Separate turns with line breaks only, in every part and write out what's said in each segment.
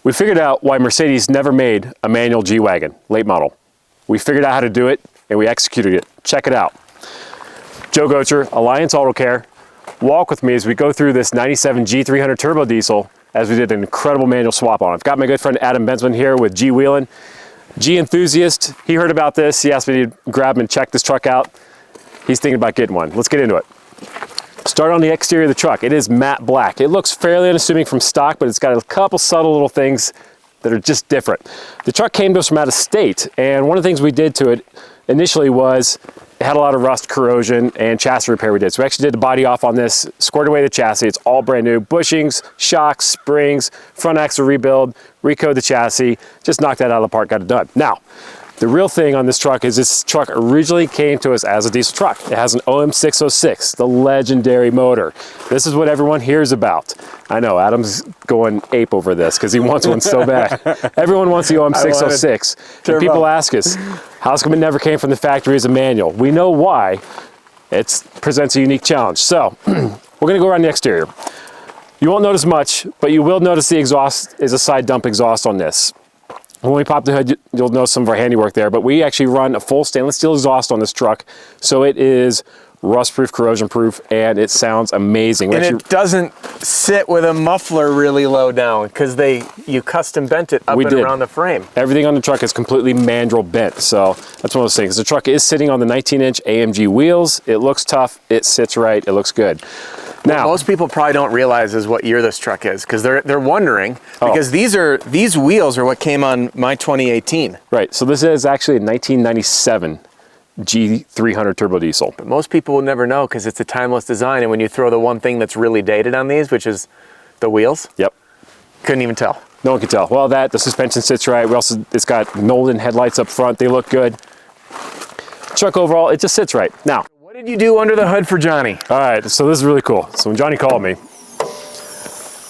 We figured out why Mercedes never made a manual G Wagon, late model. We figured out how to do it, and we executed it. Check it out. Joe Gocher, Alliance Auto Care. Walk with me as we go through this 97 G300 turbo diesel as we did an incredible manual swap on. I've got my good friend Adam Bensman here with G Wheelin'. G enthusiast, he heard about this. He asked me to grab him and check this truck out. He's thinking about getting one. Let's get into it. Start on the exterior of the truck. It is matte black. It looks fairly unassuming from stock, but it's got a couple subtle little things that are just different. The truck came to us from out of state, and one of the things we did to it initially was it had a lot of rust, corrosion, and chassis repair we did. So we actually did the body off on this, squared away the chassis. It's all brand new. Bushings, shocks, springs, front axle rebuild, recode the chassis, just knocked that out of the park, got it done. Now, the real thing on this truck is this truck originally came to us as a diesel truck. It has an OM606, the legendary motor. This is what everyone hears about. I know, Adam's going ape over this because he wants one so bad. Everyone wants the OM606. And people ask us, how come it never came from the factory as a manual? We know why. It presents a unique challenge. So, we're gonna go around the exterior. You won't notice much, but you will notice the exhaust is a side dump exhaust on this. When we pop the hood, you'll notice some of our handiwork there, but we actually run a full stainless steel exhaust on this truck, so it is rust-proof, corrosion-proof, and it sounds amazing.
And it doesn't sit with a muffler really low down, because you custom bent it up and around the frame.
Everything on the truck is completely mandrel bent, so that's one of those things. The truck is sitting on the 19-inch AMG wheels. It looks tough, it sits right, it looks good. Now,
what most people probably don't realize is what year this truck is, because they're wondering, because these wheels are what came on my 2018.
Right, so this is actually a 1997 G300 turbo diesel.
But most people will never know because it's a timeless design, and when you throw the one thing that's really dated on these, which is the wheels,
yep,
couldn't even tell.
No one can tell. Well, the suspension sits right. It's got Nolan headlights up front. They look good. Truck overall, it just sits right. Now,
what did you do under the hood for Johnny?
All right, so this is really cool. So when Johnny called me,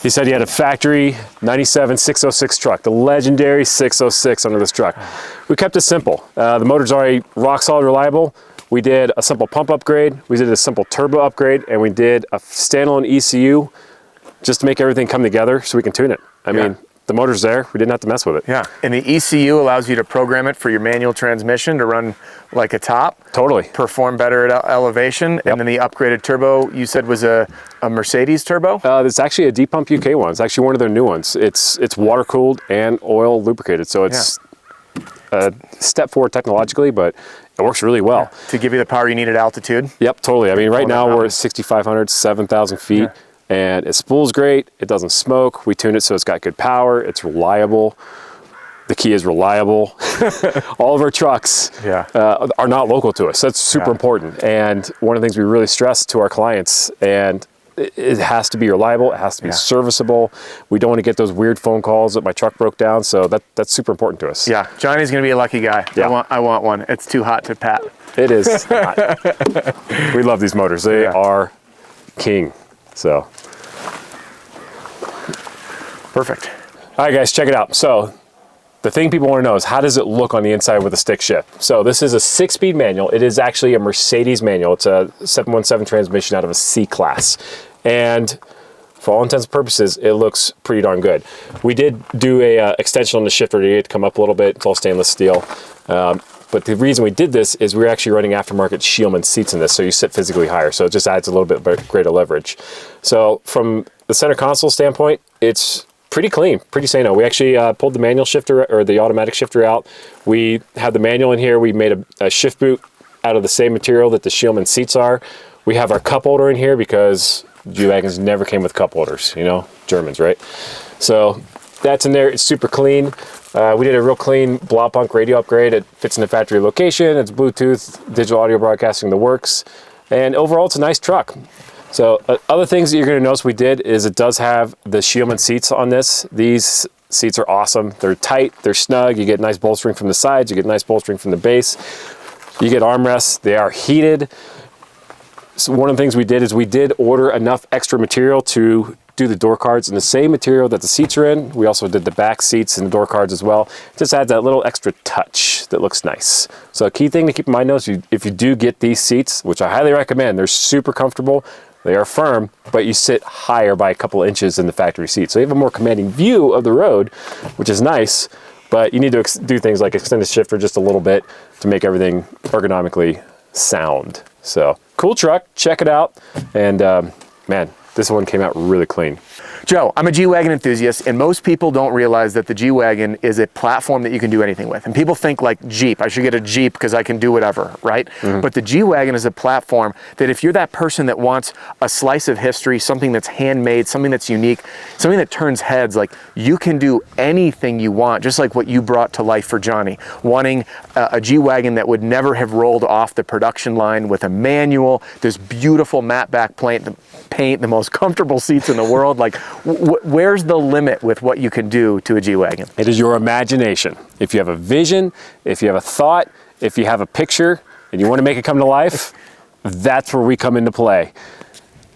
he said he had a factory 97 606 truck, the legendary 606 under this truck. We kept it simple. The motor's already rock solid reliable. We did a simple pump upgrade, we did a simple turbo upgrade, and we did a standalone ECU just to make everything come together so we can tune it. I mean, the motor's there, we didn't have to mess with it.
Yeah, and the ECU allows you to program it for your manual transmission to run like a top.
Totally.
Perform better at elevation. Yep. And then the upgraded turbo, you said was a Mercedes turbo?
It's actually a D-Pump UK one. It's actually one of their new ones. It's water cooled and oil lubricated, so it's a step forward technologically, but it works really well.
Yeah. To give you the power you need at altitude?
Yep, totally. I mean, right now we're at 6,500, 7,000 feet. Yeah. And it spools great, it doesn't smoke, we tune it so it's got good power, it's reliable. The key is reliable. All of our trucks are not local to us. That's super important. And one of the things we really stress to our clients, and it has to be reliable, it has to be serviceable. We don't want to get those weird phone calls that my truck broke down, so that's super important to us.
Yeah, Johnny's gonna be a lucky guy.
Yeah.
I want one. It's too hot to pat.
It is hot. We love these motors. They are king, so.
Perfect.
All right, guys, check it out. So the thing people want to know is how does it look on the inside with a stick shift? So this is a 6-speed manual. It is actually a Mercedes manual. It's a 717 transmission out of a C-Class. And for all intents and purposes, it looks pretty darn good. We did do a extension on the shifter to get it to come up a little bit. It's all stainless steel. But the reason we did this is we're actually running aftermarket Scheelman seats in this, so you sit physically higher. So it just adds a little bit greater leverage. So from the center console standpoint, it's pretty clean, pretty sano. We actually pulled the manual shifter or the automatic shifter out. We have the manual in here. We made a shift boot out of the same material that the Scheelman seats are. We have our cup holder in here because G Wagons never came with cup holders, you know, Germans, right? So that's in there. It's super clean. We did a real clean Blaupunkt radio upgrade. It fits in the factory location. It's Bluetooth, digital audio broadcasting, the works. And overall, it's a nice truck. So other things that you're going to notice we did is it does have the Scheelman seats on this. These seats are awesome. They're tight, they're snug. You get nice bolstering from the sides, you get nice bolstering from the base. You get armrests, they are heated. So one of the things we did is we did order enough extra material to do the door cards in the same material that the seats are in. We also did the back seats and the door cards as well. It just adds that little extra touch that looks nice. So a key thing to keep in mind is if you do get these seats, which I highly recommend, they're super comfortable, They are firm, but you sit higher by a couple of inches in the factory seat. So you have a more commanding view of the road, which is nice, but you need to do things like extend the shifter just a little bit to make everything ergonomically sound. So cool truck, check it out. And man, this one came out really clean.
Joe, I'm a G Wagon enthusiast, and most people don't realize that the G Wagon is a platform that you can do anything with. And people think like Jeep, I should get a Jeep because I can do whatever, right? But the G Wagon is a platform that if you're that person that wants a slice of history, something that's handmade, something that's unique, something that turns heads, like you can do anything you want, just like what you brought to life for Johnny, wanting a G Wagon that would never have rolled off the production line with a manual, this beautiful matte back paint, the most comfortable seats in the world. Like, where's the limit with what you can do to a G Wagon?
It is your imagination. If you have a vision, if you have a thought, if you have a picture and you want to make it come to life, that's where we come into play.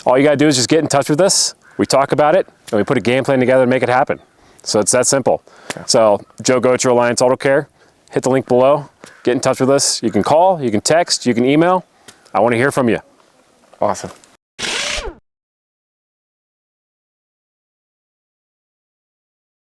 All you got to do is just get in touch with us. We talk about it and we put a game plan together to make it happen. So it's that simple. Yeah. So Joe Gocher, Alliance Auto Care, hit the link below, get in touch with us. You can call, you can text, you can email. I want to hear from you.
Awesome.